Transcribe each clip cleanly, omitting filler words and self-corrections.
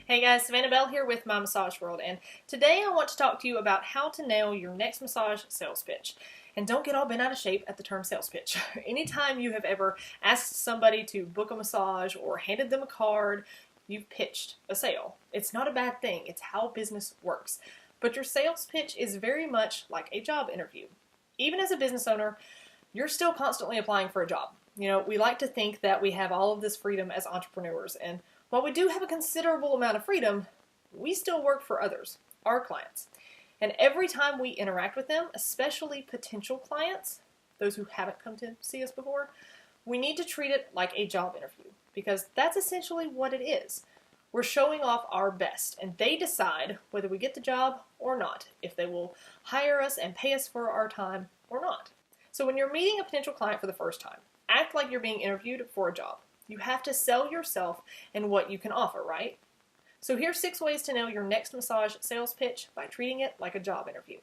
Hey guys, Savannah Bell here with My Massage World, and today I want to talk to you about how to nail your next massage sales pitch. And don't get all bent out of shape at the term sales pitch. Anytime you have ever asked somebody to book a massage or handed them a card, you've pitched a sale. It's not a bad thing, it's how business works. But your sales pitch is very much like a job interview. Even as a business owner, you're still constantly applying for a job. You know, we like to think that we have all of this freedom as entrepreneurs, and while we do have a considerable amount of freedom, we still work for others, our clients. And every time we interact with them, especially potential clients, those who haven't come to see us before, we need to treat it like a job interview, because that's essentially what it is. We're showing off our best, and they decide whether we get the job or not, if they will hire us and pay us for our time or not. So when you're meeting a potential client for the first time, act like you're being interviewed for a job. You have to sell yourself and what you can offer, right? So here's 6 ways to nail your next massage sales pitch by treating it like a job interview.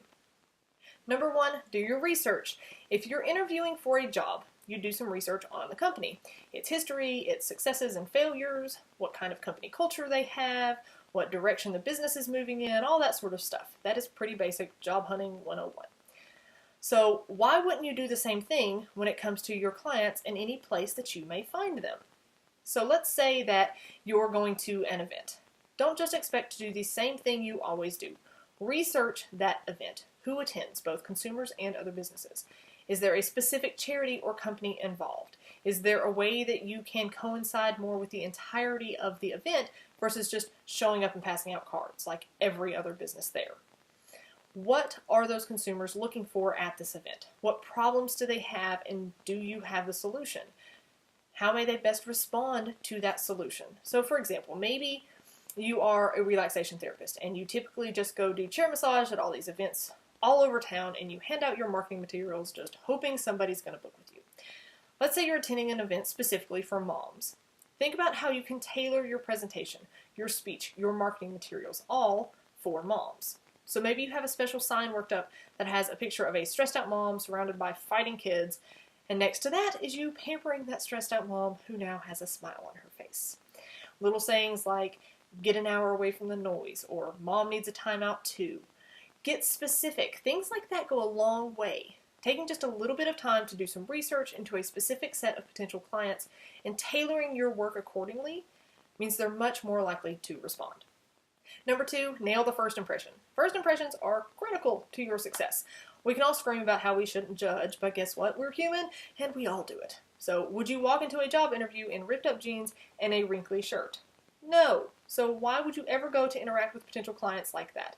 Number 1, do your research. If you're interviewing for a job, you do some research on the company. Its history, its successes and failures, what kind of company culture they have, what direction the business is moving in, all that sort of stuff. That is pretty basic job hunting 101. So why wouldn't you do the same thing when it comes to your clients in any place that you may find them? So let's say that you're going to an event. Don't just expect to do the same thing you always do. Research that event. Who attends, both consumers and other businesses? Is there a specific charity or company involved? Is there a way that you can coincide more with the entirety of the event versus just showing up and passing out cards like every other business there? What are those consumers looking for at this event? What problems do they have, and do you have the solution? How may they best respond to that solution? So for example, maybe you are a relaxation therapist and you typically just go do chair massage at all these events all over town, and you hand out your marketing materials just hoping somebody's going to book with you. Let's say you're attending an event specifically for moms. Think about how you can tailor your presentation, your speech, your marketing materials, all for moms. So maybe you have a special sign worked up that has a picture of a stressed out mom surrounded by fighting kids, and next to that is you pampering that stressed out mom who now has a smile on her face. Little sayings like, get an hour away from the noise, or mom needs a timeout too. Get specific. Things like that go a long way. Taking just a little bit of time to do some research into a specific set of potential clients and tailoring your work accordingly means they're much more likely to respond. Number 2, nail the first impression. First impressions are critical to your success. We can all scream about how we shouldn't judge, but guess what? We're human, and we all do it. So would you walk into a job interview in ripped up jeans and a wrinkly shirt? No. So why would you ever go to interact with potential clients like that?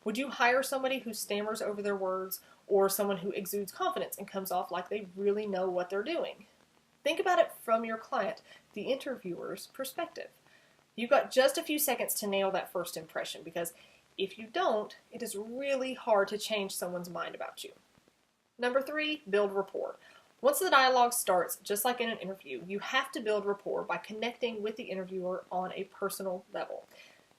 Would you hire somebody who stammers over their words, or someone who exudes confidence and comes off like they really know what they're doing? Think about it from your client, the interviewer's perspective. You've got just a few seconds to nail that first impression, because if you don't, it is really hard to change someone's mind about you. Number 3, build rapport. Once the dialogue starts, just like in an interview, you have to build rapport by connecting with the interviewer on a personal level.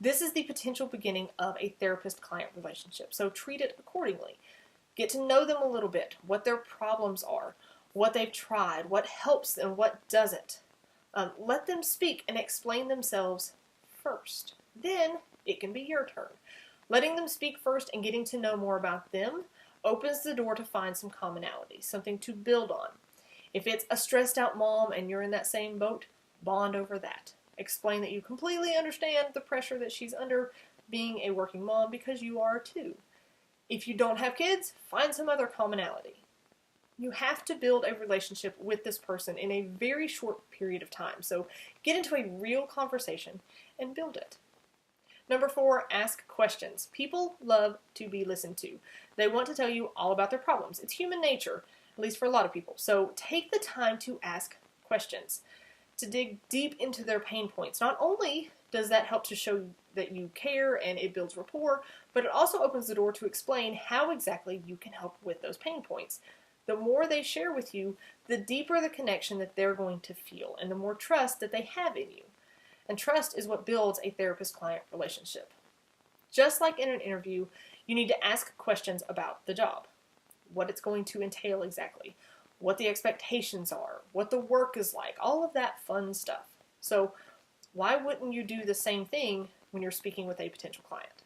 This is the potential beginning of a therapist-client relationship, so treat it accordingly. Get to know them a little bit, what their problems are, what they've tried, what helps and what doesn't. Let them speak and explain themselves first. Then it can be your turn. Letting them speak first and getting to know more about them opens the door to find some commonality, something to build on. If it's a stressed out mom and you're in that same boat, bond over that. Explain that you completely understand the pressure that she's under being a working mom, because you are too. If you don't have kids, find some other commonality. You have to build a relationship with this person in a very short period of time, so get into a real conversation and build it. Number 4, ask questions. People love to be listened to. They want to tell you all about their problems. It's human nature, at least for a lot of people. So take the time to ask questions, to dig deep into their pain points. Not only does that help to show that you care and it builds rapport, but it also opens the door to explain how exactly you can help with those pain points. The more they share with you, the deeper the connection that they're going to feel, and the more trust that they have in you. And trust is what builds a therapist-client relationship. Just like in an interview, you need to ask questions about the job. What it's going to entail exactly. What the expectations are. What the work is like. All of that fun stuff. So why wouldn't you do the same thing when you're speaking with a potential client.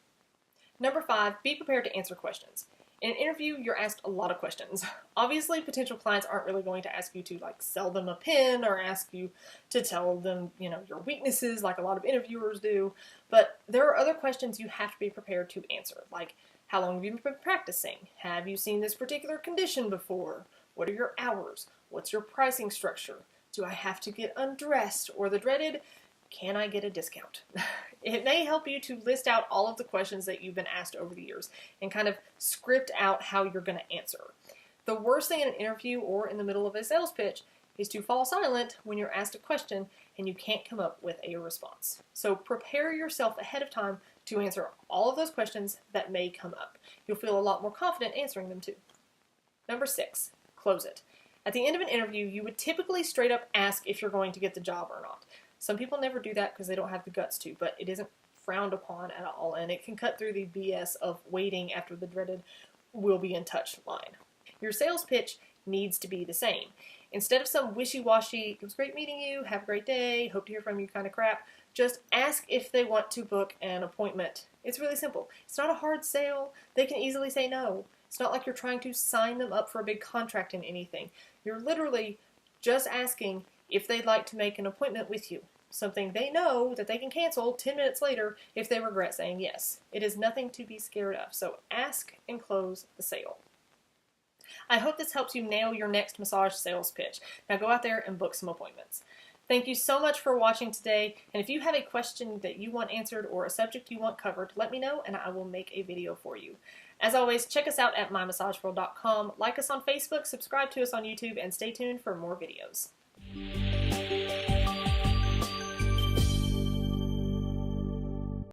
Number 5, be prepared to answer questions. In an interview, you're asked a lot of questions. Obviously, potential clients aren't really going to ask you to sell them a pen or ask you to tell them, your weaknesses like a lot of interviewers do. But there are other questions you have to be prepared to answer, like how long have you been practicing? Have you seen this particular condition before? What are your hours? What's your pricing structure? Do I have to get undressed? Or the dreaded, can I get a discount? It may help you to list out all of the questions that you've been asked over the years and kind of script out how you're going to answer. The worst thing in an interview or in the middle of a sales pitch is to fall silent when you're asked a question and you can't come up with a response. So prepare yourself ahead of time to answer all of those questions that may come up. You'll feel a lot more confident answering them too. Number 6, close it. At the end of an interview, you would typically straight up ask if you're going to get the job or not. Some people never do that because they don't have the guts to, but it isn't frowned upon at all, and it can cut through the BS of waiting after the dreaded "we'll be in touch" line. Your sales pitch needs to be the same. Instead of some wishy-washy, "it was great meeting you, have a great day, hope to hear from you" kind of crap, just ask if they want to book an appointment. It's really simple. It's not a hard sale. They can easily say no. It's not like you're trying to sign them up for a big contract in anything. You're literally just asking if they'd like to make an appointment with you, something they know that they can cancel 10 minutes later if they regret saying yes. It is nothing to be scared of, so ask and close the sale. I hope this helps you nail your next massage sales pitch. Now go out there and book some appointments. Thank you so much for watching today, and if you have a question that you want answered or a subject you want covered, let me know and I will make a video for you. As always, check us out at mymassageworld.com, like us on Facebook, subscribe to us on YouTube, and stay tuned for more videos.